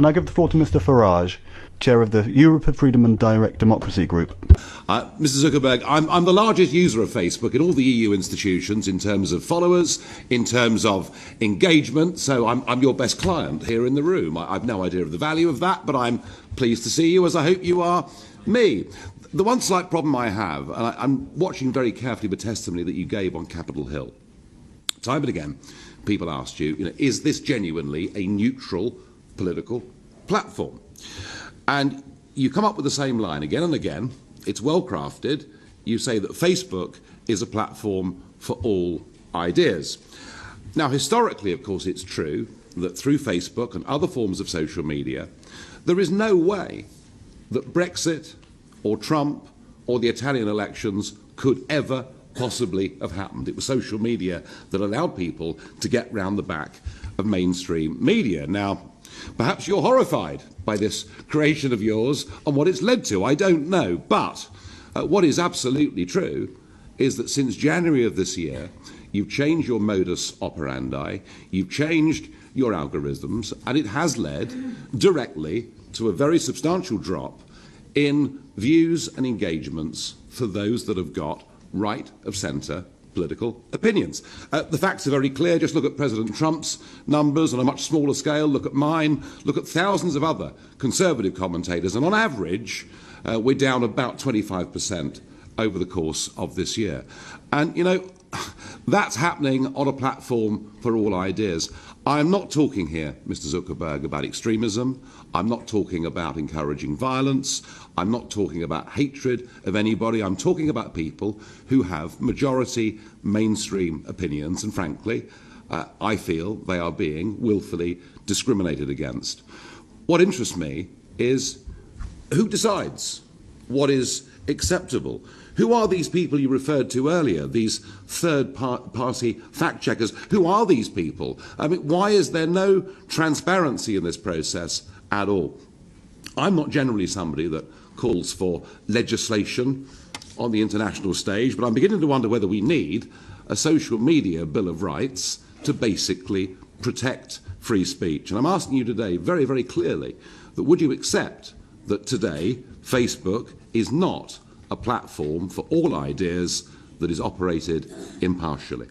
And I give the floor to Mr. Farage, Chair of the Europe of Freedom and Direct Democracy Group. Mr. Zuckerberg, I'm the largest user of Facebook in all the EU institutions in terms of followers, in terms of engagement, so I'm your best client here in the room. I've no idea of the value of that, but I'm pleased to see you, as I hope you are me. The one slight problem I have, and I'm watching very carefully the testimony that you gave on Capitol Hill. Time and again, people asked you, is this genuinely a neutral political platform? And you come up with the same line again and again. It's well crafted. You say that Facebook is a platform for all ideas. Now, historically, of course, it's true that through Facebook and other forms of social media, there is no way that Brexit or Trump or the Italian elections could ever possibly have happened. It was social media that allowed people to get round the back of mainstream media. Now, perhaps you're horrified by this creation of yours and what it's led to. I don't know. But what is absolutely true is that since January of this year, you've changed your modus operandi, you've changed your algorithms, and it has led directly to a very substantial drop in views and engagements for those that have got right of centre political opinions. The facts are very clear. Just look at President Trump's numbers on a much smaller scale. Look at mine. Look at thousands of other conservative commentators. And on average, we're down about 25% over the course of this year. And, that's happening on a platform for all ideas. I'm not talking here, Mr. Zuckerberg, about extremism. I'm not talking about encouraging violence. I'm not talking about hatred of anybody. I'm talking about people who have majority mainstream opinions, and frankly, I feel they are being willfully discriminated against. What interests me is who decides what is acceptable? Who are these people you referred to earlier, these third-party fact-checkers? Who are these people? I mean, why is there no transparency in this process at all? I'm not generally somebody that calls for legislation on the international stage, but I'm beginning to wonder whether we need a social media Bill of Rights to basically protect free speech. And I'm asking you today very, very clearly that would you accept that today Facebook is not a platform for all ideas that is operated impartially?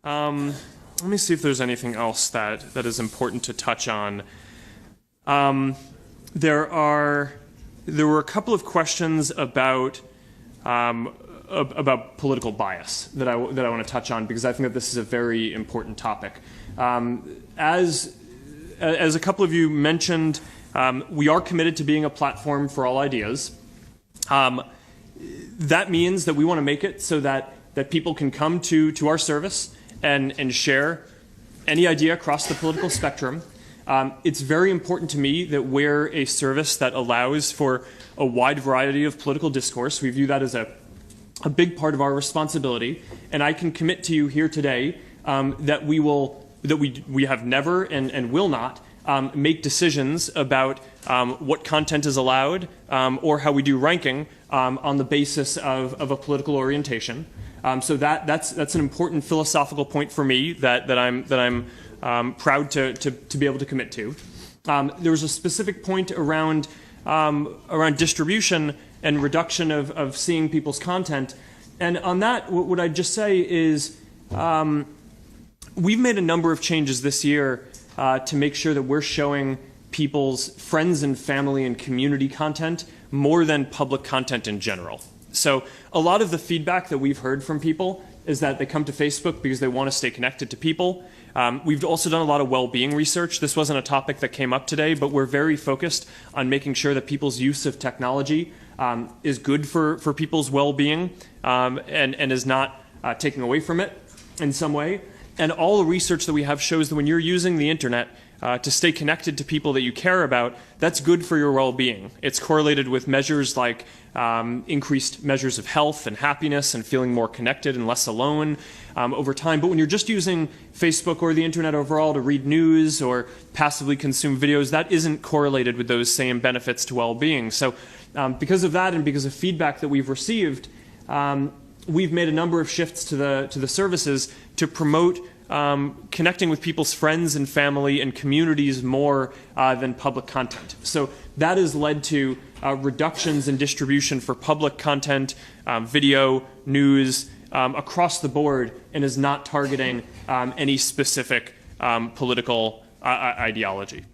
Let me see if there's anything else that is important to touch on. There were a couple of questions about political bias that I want to touch on, because I think that this is a very important topic. As a couple of you mentioned, we are committed to being a platform for all ideas. That means that we want to make it so that people can come to our service and share any idea across the political spectrum. It's very important to me that we're a service that allows for a wide variety of political discourse. We view that as a big part of our responsibility, and I can commit to you here today that we have never and will not make decisions about what content is allowed or how we do ranking on the basis of a political orientation. So that's an important philosophical point for me that I'm proud to be able to commit to. There was a specific point around distribution and reduction of seeing people's content, and on that, what I'd just say is we've made a number of changes this year to make sure that we're showing people's friends and family and community content more than public content in general. So a lot of the feedback that we've heard from people is that they come to Facebook because they want to stay connected to people. We've also done a lot of well-being research. This wasn't a topic that came up today, but we're very focused on making sure that people's use of technology is good for people's well-being and is not taking away from it in some way. And all the research that we have shows that when you're using the internet to stay connected to people that you care about, that's good for your well-being. It's correlated with measures like increased measures of health and happiness and feeling more connected and less alone over time. But when you're just using Facebook or the internet overall to read news or passively consume videos, that isn't correlated with those same benefits to well-being. So because of that and because of feedback that we've received, we've made a number of shifts to the services to promote connecting with people's friends and family and communities more than public content. So that has led to reductions in distribution for public content, video, news, across the board, and is not targeting any specific political ideology.